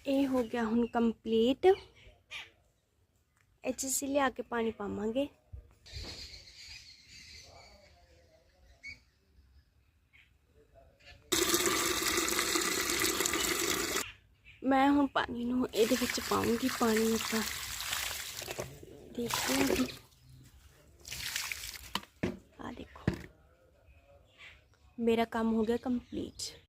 ਇਹ ਹੋ ਗਿਆ ਹੁਣ ਕੰਪਲੀਟ। ਇਹ 'ਚ ਅਸੀਂ ਲਿਆ ਕੇ ਪਾਣੀ ਪਾਵਾਂਗੇ। मैं हुण पानी नूं इहदे विच पाऊंगी। पानी आपां देखते हैं जी। आ देखो मेरा काम हो गया कंप्लीट।